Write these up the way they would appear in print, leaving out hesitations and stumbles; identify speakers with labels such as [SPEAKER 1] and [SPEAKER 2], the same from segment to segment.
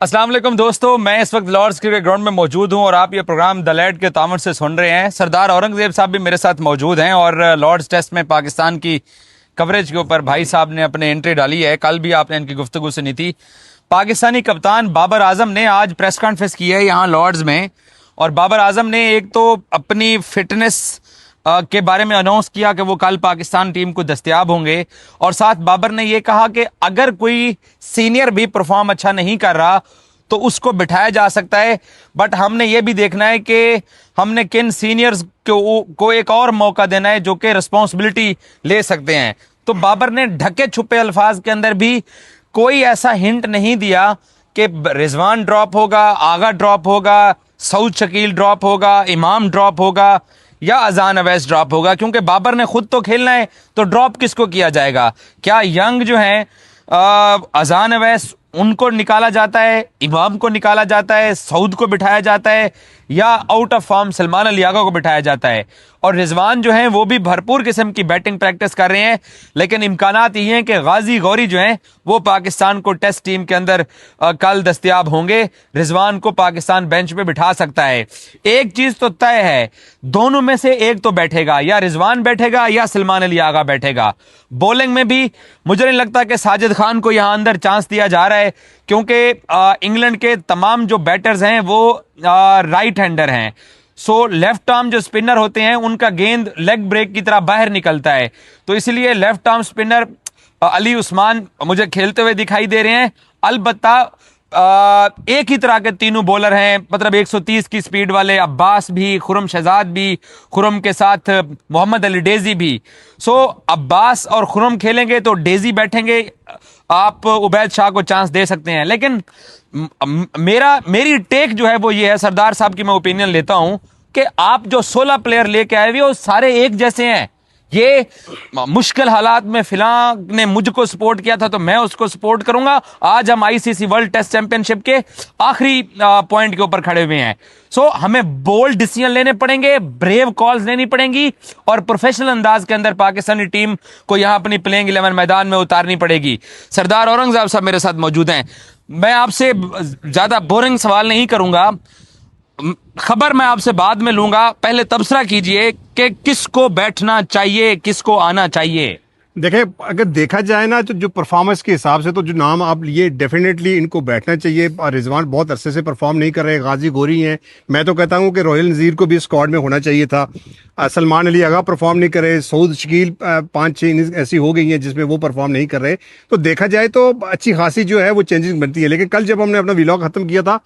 [SPEAKER 1] अस्सलाम वालेकुम दोस्तों, मैं इस वक्त लॉर्ड्स क्रिकेट ग्राउंड में मौजूद हूं और आप ये प्रोग्राम द लैड के तामर से सुन रहे हैं। सरदार औरंगजेब साहब भी मेरे साथ मौजूद हैं और लॉर्ड्स टेस्ट में पाकिस्तान की कवरेज के ऊपर भाई साहब ने अपने एंट्री डाली है। कल भी आपने इनकी गुफ्तगू सुनी थी। पाकिस्तानी कप्तान बाबर आजम ने आज प्रेस कॉन्फ्रेंस की है यहाँ लॉर्ड्स में, और बाबर आजम ने एक तो अपनी फिटनेस के बारे में अनाउंस किया कि वो कल पाकिस्तान टीम को दस्तयाब होंगे, और साथ बाबर ने ये कहा कि अगर कोई सीनियर भी परफॉर्म अच्छा नहीं कर रहा तो उसको बिठाया जा सकता है, बट हमने ये भी देखना है कि हमने किन सीनियर्स को एक और मौका देना है जो कि रिस्पॉन्सिबिलिटी ले सकते हैं। तो बाबर ने ढके छुपे अल्फाज के अंदर भी कोई ऐसा हिंट नहीं दिया कि रिजवान ड्रॉप होगा, आगा ड्रॉप होगा, सऊद शकील ड्रॉप होगा, इमाम ड्रॉप होगा या अजान अवैस ड्रॉप होगा, क्योंकि बाबर ने खुद तो खेलना है तो ड्रॉप किसको किया जाएगा? क्या यंग जो है अजान अवैस उनको निकाला जाता है, इमाम को निकाला जाता है, सऊद को बिठाया जाता है, या out of form Salman Ali Agha को बिठाया जाता है? और रिजवान जो हैं वो भी भरपूर किस्म की बैटिंग प्रैक्टिस कर रहे हैं, लेकिन इम्कानात ये हैं कि गाजी गौरी जो हैं वो पाकिस्तान को टेस्ट टीम के अंदर कल दस्तयाब होंगे। रिजवान को पाकिस्तान बेंच पे बिठा सकता है। एक चीज तो तय है, दोनों में से एक तो बैठेगा, या रिजवान बैठेगा या सलमान अली आगा बैठेगा। बॉलिंग में भी मुझे नहीं लगता कि साजिद खान को यहां अंदर चांस दिया जा रहा है, क्योंकि इंग्लैंड के तमाम जो बैटर्स हैं वो राइट हैंडर हैं। सो लेफ्ट आर्म जो स्पिनर होते हैं उनका गेंद लेग ब्रेक की तरह बाहर निकलता है, तो इसलिए left arm spinner Ali Usman मुझे खेलते हुए दिखाई दे रहे हैं। अलबत्ता एक ही तरह के तीनों बॉलर हैं, मतलब 130 की स्पीड वाले, अब्बास भी, खुरम शहजाद भी, खुरम के साथ मोहम्मद अली डेजी भी। सो अब्बास और खुरम खेलेंगे तो डेजी बैठेंगे, आप उबैद शाह को चांस दे सकते हैं। लेकिन मेरी टेक जो है वो ये है, सरदार साहब की मैं ओपिनियन लेता हूं कि आप जो 16 प्लेयर लेके आए हुए वो सारे एक जैसे हैं। ये मुश्किल हालात में फिला ने मुझको सपोर्ट किया था तो मैं उसको सपोर्ट करूंगा। आज हम आईसीसी वर्ल्ड टेस्ट चैंपियनशिप के आखिरी पॉइंट के ऊपर खड़े हुए हैं। सो हमें बोल्ड डिसीजन लेने पड़ेंगे, ब्रेव कॉल्स लेनी पड़ेंगी, और प्रोफेशनल अंदाज के अंदर पाकिस्तानी टीम को यहां अपनी प्लेइंग 11 मैदान में उतारनी पड़ेगी। सरदार औरंगजेब साहब मेरे साथ मौजूद हैं। मैं आपसे ज्यादा बोरिंग सवाल नहीं करूंगा, खबर मैं आपसे बाद में लूंगा। पहले तबसरा कीजिए कि किसको बैठना चाहिए, किसको आना चाहिए।
[SPEAKER 2] देखें, अगर देखा जाए ना तो जो परफॉर्मेंस के हिसाब से तो जो नाम आप लिए डेफिनेटली इनको बैठना चाहिए। और रिजवान बहुत अरसे से परफॉर्म नहीं कर रहे, गाजी गोरी हैं। मैं तो कहता हूं कि रोहिल नज़ीर को भी स्क्वाड में होना चाहिए था। सलमान अली आगा परफॉर्म नहीं कर रहे, सऊद शकील 5-6 इनिंग्स ऐसी हो गई हैं जिसमें वो परफॉर्म नहीं कर रहे। तो देखा जाए तो अच्छी खासी जो है वो चेंजिंग बनती है। लेकिन कल जब हमने अपना व्लॉग खत्म किया था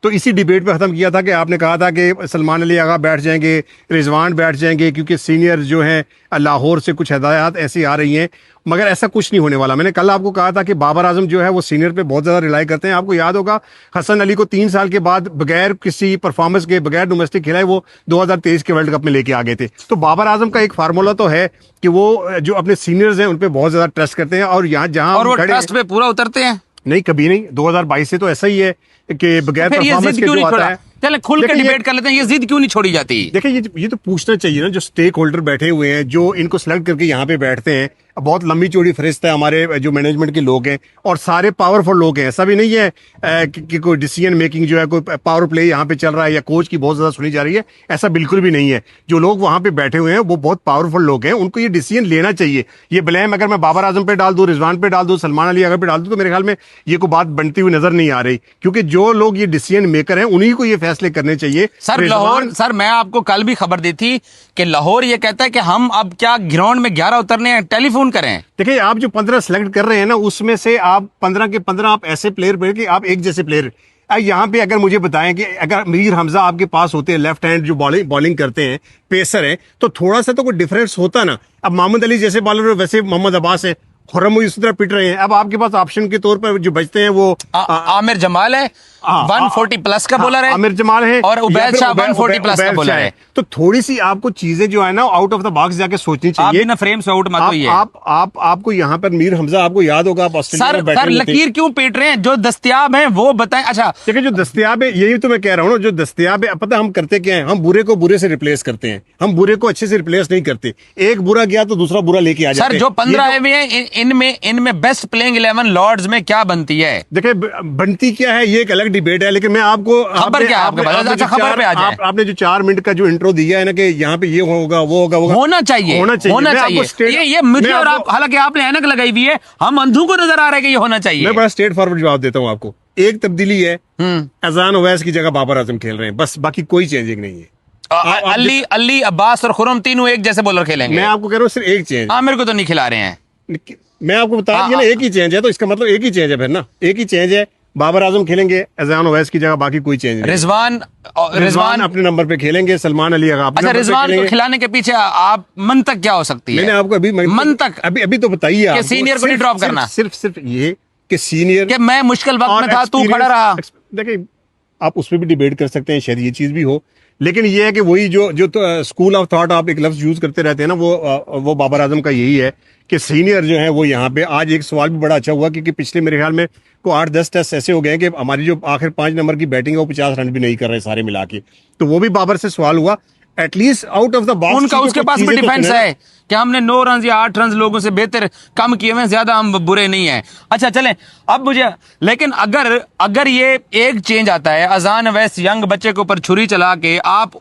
[SPEAKER 2] तो इसी डिबेट पे ख़त्म किया था कि आपने कहा था कि सलमान अली आगा बैठ जाएंगे, रिजवान बैठ जाएंगे, क्योंकि सीनियर जो हैं लाहौर से कुछ हदायत ऐसी आ रही हैं। मगर ऐसा कुछ नहीं होने वाला। मैंने कल आपको कहा था कि बाबर आजम जो है वो सीनियर पे बहुत ज़्यादा रिलाई करते हैं। आपको याद होगा हसन अली को 3 साल के बाद बगैर किसी परफॉर्मेंस के, बगैर डोमेस्टिक खिलाए वो 2023 के वर्ल्ड कप में लेके आ गए थे। तो बाबर आजम का एक फार्मूला तो है कि वो जो अपने सीनियर्स हैं उन पर बहुत ज़्यादा ट्रस्ट करते हैं, और यहाँ जहाँ
[SPEAKER 1] और वो ट्रस्ट पे पूरा उतरते हैं।
[SPEAKER 2] नहीं, कभी नहीं। 2022 से तो ऐसा ही है कि बगैर परफॉर्मेंस के जो आता है।
[SPEAKER 1] चले खुल के डिबेट कर लेते हैं, ये जिद क्यों नहीं छोड़ी जाती?
[SPEAKER 2] देखिए, ये तो पूछना चाहिए ना, जो स्टेक होल्डर बैठे हुए हैं, जो इनको सेलेक्ट करके यहाँ पे बैठते हैं। बहुत लंबी चौड़ी फहरिस्त है हमारे जो मैनेजमेंट के लोग हैं, और सारे पावरफुल लोग हैं। ऐसा भी नहीं है कि कोई डिसीजन मेकिंग जो है, कोई पावर प्ले यहाँ पे चल रहा है या कोच की बहुत ज्यादा सुनी जा रही है, ऐसा बिल्कुल भी नहीं है। जो लोग वहां पे बैठे हुए हैं वो बहुत पावरफुल लोग हैं, उनको ये डिसीजन लेना चाहिए। ये ब्लेम अगर मैं बाबर आजम पे डाल दूं, रिजवान पे डाल दूं, सलमान अली आगा पे डाल दूं, तो मेरे ख्याल में ये कोई बात बनती हुई नजर नहीं आ रही, क्योंकि जो लोग ये डिसीजन मेकर हैं उन्हीं को ये फैसले करने चाहिए।
[SPEAKER 1] सर लाहौर, सर मैं आपको कल भी खबर दी थी कि लाहौर ये कहता है कि हम अब क्या ग्राउंड में 11 उतरने हैं, टेलीफोन करें।
[SPEAKER 2] देखिए, आप जो 15 सेलेक्ट कर रहे हैं ना, उसमें से आप 15 के 15 आप ऐसे प्लेयर कि आप एक जैसे प्लेयर। यहाँ पे अगर मुझे बताएं कि अगर मीर हमजा आपके पास होते हैं, लेफ्ट हैंड जो बॉलिंग करते हैं, पेसर हैं, तो थोड़ा सा तो कोई डिफरेंस होता ना। अब मोहम्मद अली जैसे बॉलर, वैसे मोहम्मद अब्बास है, खुर्रम इसी तरह पिट रहे हैं। अब आपके पास ऑप्शन के तौर पर जो बचते हैं वो
[SPEAKER 1] आमिर जमाल है, 140 प्लस का बॉलर है,
[SPEAKER 2] आमिर जमाल है,
[SPEAKER 1] और उबैद शाह 140 प्लस का बॉलर है।
[SPEAKER 2] तो थोड़ी सी आपको चीजें जो है ना आउट ऑफ द बॉक्स जाके सोचनी चाहिए।
[SPEAKER 1] ना फ्रेम से आउट मत होइए।
[SPEAKER 2] आपको यहाँ पर मीर हमजा, आपको याद होगा,
[SPEAKER 1] सर लकीर क्यों पीट रहे हैं? जो दस्तयाब है वो बताएं। अच्छा
[SPEAKER 2] देखिए, जो दस्तयाब है, यही तो मैं कह रहा हूँ ना, जो दस्तयाब है, पता हम करते क्या है, हम बुरे को बुरे से रिप्लेस करते हैं, हम बुरे को अच्छे से रिप्लेस नहीं करते। एक बुरा गया तो दूसरा बुरा लेके आ जाते हैं।
[SPEAKER 1] सर जो 15 आए हुए हैं, इनमें बेस्ट प्लेइंग 11 लॉर्ड्स में क्या बनती है?
[SPEAKER 2] देखिए, बनती क्या है ये एक अलग अलग डिबेट है, लेकिन मैं आपको
[SPEAKER 1] खबर क्या है आपके पास?
[SPEAKER 2] आपने
[SPEAKER 1] अच्छा,
[SPEAKER 2] जो
[SPEAKER 1] खबर पे आ जाए।
[SPEAKER 2] आपने जो 4 मिनट का जो इंट्रो दिया है ना कि यहाँ पे ये होगा वो होगा
[SPEAKER 1] होना चाहिए,
[SPEAKER 2] होना चाहिए।
[SPEAKER 1] होना
[SPEAKER 2] मैं आपको
[SPEAKER 1] चाहिए। ये मुझे और आप, हालांकि आपने ऐनक लगाई हुई है, हम अंधों को नजर आ रहा है कि ये होना चाहिए।
[SPEAKER 2] मैं बड़ा स्ट्रेट फॉरवर्ड जवाब देता हूँ आपको। एक तब्दीली है, अजान ओवैस की जगह बाबर आजम खेल रहे हैं, बस, बाकी कोई चेंजिंग नहीं है।
[SPEAKER 1] अली अब्बास और खुरम तीनों एक जैसे बॉलर खेलेंगे।
[SPEAKER 2] मैं आपको कह रहा हूँ सिर्फ एक चेंज।
[SPEAKER 1] हाँ, मेरे को तो नहीं खिला रहे हैं।
[SPEAKER 2] मैं आपको बता दिया ना, एक ही चेंज है, तो इसका मतलब एक ही चेंज है फिर ना, एक ही चेंज है। बाबर आजम खेलेंगे अजान ओवैस की जगह, बाकी कोई चेंज नहीं। रिजवान
[SPEAKER 1] रिजवान
[SPEAKER 2] अपने नंबर पे खेलेंगे, सलमान अली अपने
[SPEAKER 1] अच्छा,
[SPEAKER 2] नंबर पे
[SPEAKER 1] रिजवान को
[SPEAKER 2] खेलेंगे।
[SPEAKER 1] खिलाने के पीछे आप मंतक क्या हो सकती है?
[SPEAKER 2] मैंने आपको अभी
[SPEAKER 1] मंतक
[SPEAKER 2] अभी तो बताइए
[SPEAKER 1] कि
[SPEAKER 2] आपको,
[SPEAKER 1] सीनियर को नहीं ड्रॉप करना।
[SPEAKER 2] सिर्फ ये कि सीनियर
[SPEAKER 1] कि मैं मुश्किल वक्त
[SPEAKER 2] और
[SPEAKER 1] में था, तू खड़ा रहा।
[SPEAKER 2] देखिए, आप उस पर भी डिबेट कर सकते हैं, शायद ये चीज भी हो, लेकिन ये है कि वही जो तो स्कूल ऑफ थॉट आप एक लफ्ज यूज करते रहते हैं ना, वो बाबर आजम का यही है कि सीनियर जो है वो यहाँ पे। आज एक सवाल भी बड़ा अच्छा हुआ क्योंकि पिछले मेरे ख्याल में को 8-10 टेस्ट ऐसे हो गए हैं कि हमारी जो आखिर 5 नंबर की बैटिंग है वो 50 रन भी नहीं कर रहे सारे मिला के, तो वो भी बाबर से सवाल हुआ। At least out of the box
[SPEAKER 1] उनका उसके पास भी डिफेंस है कि हमने 9 रन या 8 रन लोगों से बेहतर कम किए हुए, ज्यादा हम बुरे नहीं है। अच्छा चलें, अब मुझे, लेकिन अगर ये एक चेंज आता है, अजान ओवैस यंग बच्चे के ऊपर छुरी चला के आप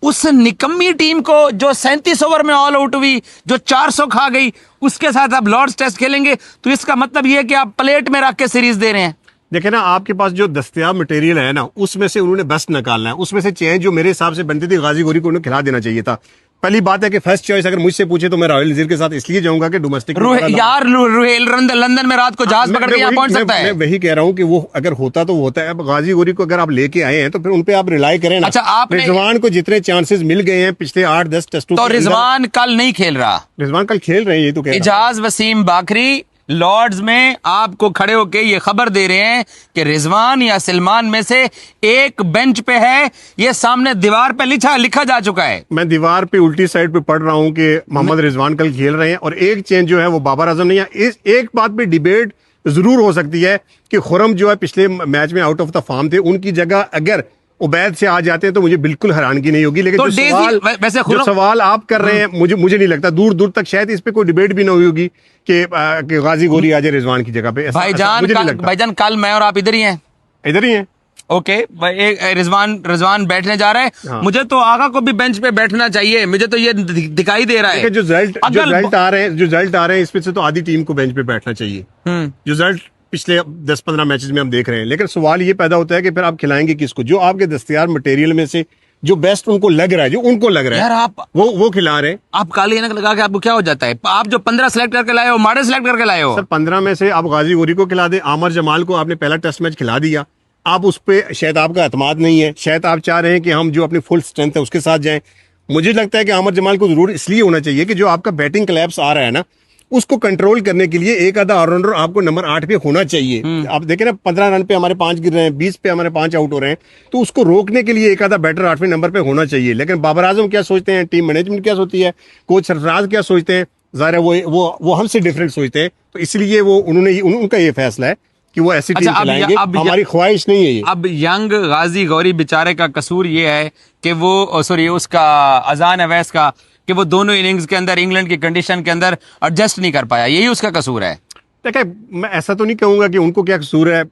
[SPEAKER 1] उस निकम्मी टीम को जो 37 ओवर में ऑल आउट हुई, जो 400 खा गई, उसके साथ आप लॉर्ड्स टेस्ट खेलेंगे, तो इसका मतलब ये है कि आप प्लेट में रख के सीरीज दे रहे हैं।
[SPEAKER 2] देखे ना, आपके पास जो दस्तयाब मटेरियल है ना, उसमें से उन्होंने बेस्ट निकालना है। उसमें से चेंज जो मेरे हिसाब से बनती थी, गाजी गोरी को उन्हें खिला देना चाहिए था। पहली बात है कि फर्स्ट चॉइस अगर मुझसे पूछे तो मैं राहुल नजीर के साथ इसलिए जाऊंगा कि डोमेस्टिक
[SPEAKER 1] यार रुहेल लंदन में रात को जहाज पकड़ के यहाँ पहुंच सकता है।
[SPEAKER 2] मैं वही कह रहा हूँ कि वो अगर होता तो वो होता है। अब गाजी गोरी को अगर आप लेके आए हैं तो फिर उन पे आप रिलाई करें ना।
[SPEAKER 1] अच्छा, आपने
[SPEAKER 2] रिजवान को जितने चांसेस मिल गए हैं पिछले 8-10 टेस्टों,
[SPEAKER 1] तो रिजवान कल नहीं खेल रहा,
[SPEAKER 2] रिजवान कल खेल रहे हैं, ये तो कह रहा हूं।
[SPEAKER 1] इजाज वसीम बाखरी लॉर्ड्स में आपको खड़े होके ये खबर दे रहे हैं कि रिजवान या सलमान में से एक बेंच पे है। ये सामने दीवार पे लिखा जा चुका है।
[SPEAKER 2] मैं दीवार पे उल्टी साइड पे पढ़ रहा हूं कि मोहम्मद रिजवान कल खेल रहे हैं और एक चेंज जो है वो बाबर आजम नहीं है। एक बात पे डिबेट जरूर हो सकती है कि खुरम जो है पिछले मैच में आउट ऑफ द फॉर्म थे, उनकी जगह अगर उबैद से आ जाते हैं तो मुझे बिल्कुल हैरानगी नहीं होगी। लेकिन
[SPEAKER 1] तो
[SPEAKER 2] जो सवाल आप कर रहे हैं, मुझे नहीं लगता दूर दूर तक शायद इस पे कोई डिबेट भी ना हुई होगी कि गाजी गोरी आ जाए रिजवान की जगह पे।
[SPEAKER 1] भाईजान कल मैं और आप इधर ही हैं,
[SPEAKER 2] इधर ही हैं।
[SPEAKER 1] ओके, रिजवान बैठने जा रहा है।
[SPEAKER 2] हाँ।
[SPEAKER 1] मुझे तो आगा को भी बेंच पे बैठना चाहिए, मुझे तो ये दिखाई दे रहा है।
[SPEAKER 2] जो रिजल्ट आ रहे हैं इसमें से तो आधी टीम को बेंच पे बैठना चाहिए। जो रिजल्ट पिछले 10-15 मैचेस में हम देख रहे हैं, लेकिन सवाल ये पैदा होता है कि फिर आप खिलाएंगे किसको? जो आपके दस्तयार मटेरियल में से जो बेस्ट उनको लग रहा है, जो उनको लग रहा है,
[SPEAKER 1] यार आप
[SPEAKER 2] वो खिला रहे हैं।
[SPEAKER 1] आप काली ऐनक लगा के आपको क्या हो जाता है? आप जो 15 सेलेक्ट करके लाए हो, माडे सेलेक्ट करके लाए हो।
[SPEAKER 2] सर 15 में से आप गाजी गोरी को खिला दें, आमर जमाल को आपने पहला टेस्ट मैच खिला दिया, आप उस पर शायद आपका एतमाद नहीं है, शायद आप चाह रहे हैं कि हम जो अपनी फुल स्ट्रेंथ है उसके साथ जाएं। मुझे लगता है कि आमर जमाल को जरूर इसलिए होना चाहिए कि जो आपका बैटिंग क्लैप्स आ रहा है ना, उसको कंट्रोल करने के लिए एक आधा ऑलराउंडर आपको नंबर 8 पे होना चाहिए। आप देखें ना, 15 रन पे हमारे 5 गिर रहे हैं, 20 पे हमारे 5 आउट हो रहे हैं, तो उसको रोकने के लिए एक आधा बैटर 8वें नंबर पे होना चाहिए। लेकिन बाबर आजम क्या सोचते हैं, टीम मैनेजमेंट क्या सोचती है, कोच सरफराज क्या सोचते हैं, ज़ाहिर है वो हमसे डिफरेंट सोचते हैं, तो इसलिए उनका ये फैसला है कि वो ऐसी टीम खिलाएंगे। हमारी ख्वाहिश नहीं है ये।
[SPEAKER 1] अब यंग गाजी गौरी बेचारे का कसूर ये है कि वो उसका अजान अवैस का कि वो दोनों इनिंग्स के अंदर इंग्लैंड की कंडीशन के अंदर एडजस्ट नहीं कर पाया, यही उसका कसूर है।
[SPEAKER 2] देखिए, मैं ऐसा तो नहीं कहूंगा कि उनको क्या कसूर है।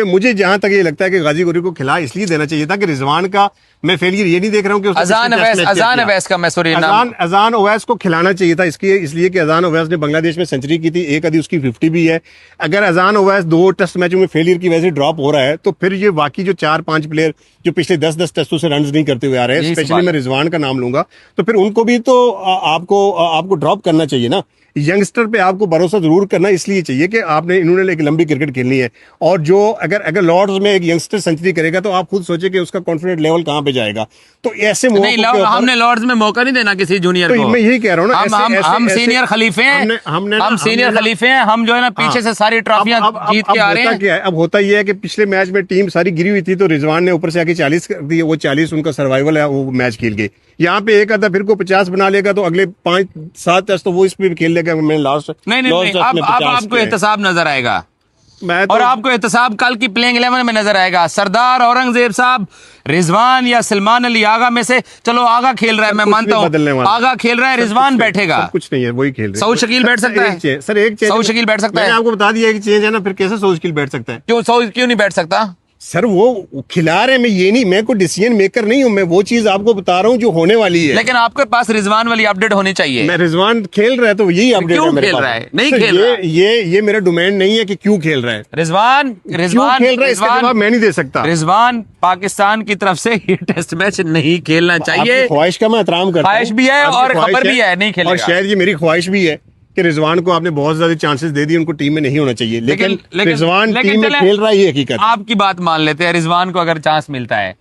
[SPEAKER 2] मुझे जहां तक ये लगता है कि गाजी गोरी को खिला इसलिए देना चाहिए था कि रिजवान का मैं फेलियर ये नहीं देख रहा हूं कि
[SPEAKER 1] अजान अवैस का मैं सॉरी
[SPEAKER 2] अजान ओवैस को खिलाना चाहिए था इसलिए कि अजान ओवैस ने बांग्लादेश में सेंचुरी की थी, एक आधी उसकी 50 भी है। अगर अजान ओवैस 2 टेस्ट मैचों में फेलियर की वजह से ड्रॉप हो रहा है तो फिर ये बाकी जो 4-5 प्लेयर जो पिछले 10-10 टेस्टों से रन नहीं करते हुए आ रहे हैं, स्पेशली मैं रिजवान का नाम लूंगा, तो फिर उनको भी तो आपको ड्रॉप करना चाहिए ना। यंगस्टर पे आपको भरोसा जरूर करना इसलिए चाहिए कि इन्होंने एक लंबी क्रिकेट खेलनी है, और जो अगर लॉर्ड्स में एक यंगस्टर सेंचुरी करेगा तो आप खुद सोचे कि उसका कॉन्फिडेंस लेवल कहां पे जाएगा। तो ऐसे
[SPEAKER 1] हमने लॉर्ड्स में मौका नहीं देना किसी जूनियर को।
[SPEAKER 2] मैं यही कह रहा हूँ ना,
[SPEAKER 1] हम सीनियर खलीफे हैं, हम सीनियर खलीफे हैं, हम जो है ना पीछे से सारी ट्रॉफियां जीत के आ रहे हैं।
[SPEAKER 2] अब होता यह है कि पिछले मैच में टीम सारी गिरी हुई थी तो रिजवान ने ऊपर से आके 40 कर दिए, वो 40 उनका सर्वाइवल है, वो मैच खेल गए। यहाँ पे एक आधा फिर को 50 बना लेगा तो अगले 5-7 टेस्ट तो वो इस पे भी खेल लेगा। मैंने लास्ट
[SPEAKER 1] नहीं आपको एहतसाब नजर आएगा, और आपको एहतसाब कल की प्लेइंग 11 में नजर आएगा। सरदार औरंगजेब साहब रिजवान या सलमान अली आगा में से, चलो आगा खेल रहा है, मैं मानता हूँ आगा खेल रहा है, रिजवान बैठेगा,
[SPEAKER 2] कुछ नहीं है, वही खेल रहे हैं।
[SPEAKER 1] सऊद शकील बैठ सकता है
[SPEAKER 2] सर, एक चेंज
[SPEAKER 1] सऊद शकील बैठ सकता है।
[SPEAKER 2] आपको बता दिया कि चेंज है ना, फिर कैसे सऊद शकील बैठ सकता है?
[SPEAKER 1] क्यों नहीं बैठ सकता?
[SPEAKER 2] सर वो खिला रहे हैं, मैं ये नहीं, मैं कोई डिसीजन मेकर नहीं हूं, मैं वो चीज आपको बता रहा हूं जो होने वाली है।
[SPEAKER 1] लेकिन आपके पास रिजवान वाली अपडेट होनी चाहिए।
[SPEAKER 2] मैं रिजवान खेल रहा है तो यही अपडेट
[SPEAKER 1] क्यों
[SPEAKER 2] है मेरे
[SPEAKER 1] खेल
[SPEAKER 2] पास।
[SPEAKER 1] रहा है? नहीं
[SPEAKER 2] सर,
[SPEAKER 1] खेल रहा।
[SPEAKER 2] ये मेरा डोमेन नहीं है कि क्यों खेल रहा है।
[SPEAKER 1] रिजवान
[SPEAKER 2] क्यों
[SPEAKER 1] रिजवान
[SPEAKER 2] खेल रहा है इसका जवाब मैं नहीं दे सकता।
[SPEAKER 1] रिजवान पाकिस्तान की तरफ से ये टेस्ट मैच नहीं खेलना चाहिए।
[SPEAKER 2] आपकी ख्वाहिश का मैं एहतराम करता हूं।
[SPEAKER 1] ख्वाहिश भी है
[SPEAKER 2] आपकी
[SPEAKER 1] और
[SPEAKER 2] ख्वाहिश
[SPEAKER 1] खबर भी है, नहीं खेलेगा।
[SPEAKER 2] और शायद ये मेरी ख्वाहिश भी है कि रिजवान को आपने बहुत ज्यादा चांसेस दे दिए, उनको टीम में नहीं होना चाहिए, लेकिन रिजवान टीम में
[SPEAKER 1] चलें,
[SPEAKER 2] खेल रहा है, ये हकीकत है।
[SPEAKER 1] आपकी बात मान लेते हैं, रिजवान को अगर चांस मिलता है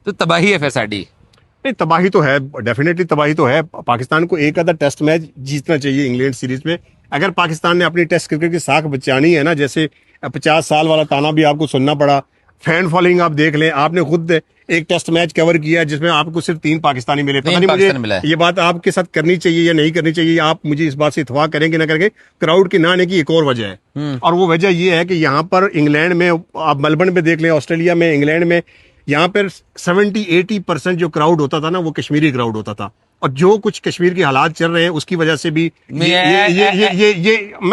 [SPEAKER 1] तो तबाही है FSRD।
[SPEAKER 2] नहीं, तबाही तो है, डेफिनेटली तबाही तो है। पाकिस्तान को एक आधा टेस्ट मैच जीतना चाहिए इंग्लैंड सीरीज में। अगर पाकिस्तान ने अपनी टेस्ट क्रिकेट की साख बचानी है ना, जैसे 50 साल वाला ताना भी आपको सुनना पड़ा, फैन फॉलोइंग आप देख लें, आपने खुद एक टेस्ट मैच कवर किया जिसमें आपको सिर्फ 3 पाकिस्तानी मिले। पता नहीं मुझे ये बात आपके साथ करनी चाहिए या नहीं करनी चाहिए, आप मुझे इस बात से इत्तेफाक करेंगे ना करेंगे। क्राउड के ना आने की एक और वजह है, और वो वजह ये है कि यहाँ पर इंग्लैंड में, आप मेलबर्न में देख लें, ऑस्ट्रेलिया में, इंग्लैंड में, यहाँ पर 70-80% जो क्राउड होता था ना, वो कश्मीरी क्राउड होता था। और जो कुछ कश्मीर के हालात चल रहे हैं उसकी वजह से भी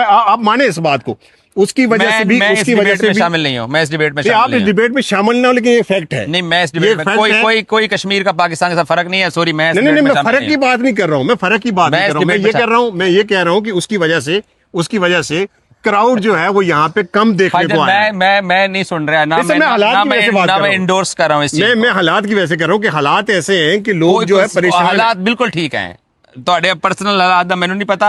[SPEAKER 2] आप माने इस बात को, उसकी वजह से भी, उसकी वजह से
[SPEAKER 1] शामिल नहीं हूँ मैं इस डिबेट में।
[SPEAKER 2] आप इस डिबेट में शामिल ना हो, लेकिन ये फैक्ट है।
[SPEAKER 1] नहीं, मैं इस डिबेट में कोई कश्मीर का पाकिस्तान के साथ फर्क नहीं है। सॉरी, मैं
[SPEAKER 2] मैं फर्क की बात नहीं कर रहा हूँ, मैं फर्क की बात नहीं कर रहा हूँ, मैं ये कह रहा हूँ कि उसकी वजह से क्राउड जो है वो यहाँ पे कम देखने को आया है।
[SPEAKER 1] मैं नहीं सुन रहा ना, मैं इंडोर्स कर रहा हूँ।
[SPEAKER 2] मैं हालात की वजह से कर रहा हूँ कि हालात ऐसे हैं कि लोग जो है परेशान।
[SPEAKER 1] हालात बिल्कुल ठीक हैं, ਤੁਹਾਡੇ पर्सनल हालात ਦਾ ਮੈਨੂੰ नहीं पता।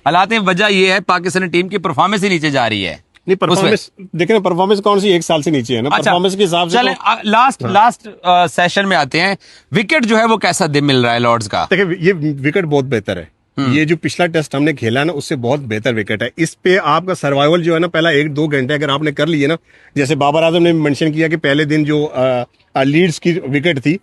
[SPEAKER 1] हालात वजह ये है पाकिस्तानी टीम की परफॉर्मेंस ही नीचे जा रही है।
[SPEAKER 2] नहीं, परफॉर्मेंस देखें, परफॉर्मेंस कौन सी 1 साल से नीचे है ना, परफॉर्मेंस के हिसाब से।
[SPEAKER 1] चलें लास्ट सेशन में आते हैं। विकेट जो है वो कैसा मिल रहा है लॉर्ड्स का?
[SPEAKER 2] देखिए, ये विकेट बहुत बेहतर है। ये जो पिछला टेस्ट हमने खेला ना, उससे बहुत बेहतर विकेट है। इस पे आपका सर्वाइवल जो है ना, पहला 1-2 घंटे अगर आपने कर लिए ना, जैसे बाबर आजम ने मेंशन किया कि पहले दिन जो लीड्स की विकेट थी,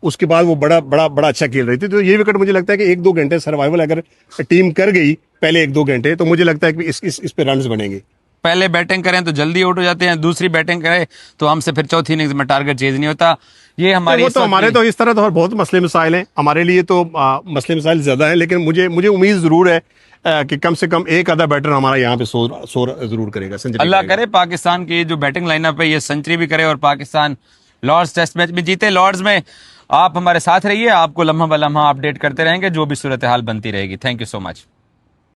[SPEAKER 2] उसके बाद वो बड़ा अच्छा खेल रही थी। तो ये विकेट मुझे लगता है कि 1-2 घंटे सर्वाइवल अगर टीम कर गई पहले 1-2 घंटे, तो मुझे लगता है कि इस पे रन्स बनेंगे।
[SPEAKER 1] पहले बैटिंग करें तो जल्दी आउट हो जाते हैं, दूसरी बैटिंग करें तो हमसे फिर चौथी इनिंग्स में टारगेट चेज नहीं होता। ये हमारी
[SPEAKER 2] वो तो हमारे तो इस तरह तो बहुत मसले मसाइल हैं, हमारे लिए तो मसले मसाइल ज्यादा हैं, लेकिन मुझे उम्मीद जरूर है कि कम से कम एक आधा बैटर हमारा यहाँ पे सो जरूर करेगा, सेंचुरी।
[SPEAKER 1] अल्लाह करे पाकिस्तान की जो बैटिंग लाइनअप है ये सेंचुरी भी करे और पाकिस्तान लॉर्ड्स टेस्ट मैच में जीते। लॉर्ड्स में आप हमारे साथ रहिए, आपको लम्हा ब लम्हा अपडेट करते रहेंगे, जो भी सूरत हाल बनती रहेगी। Thank you so much.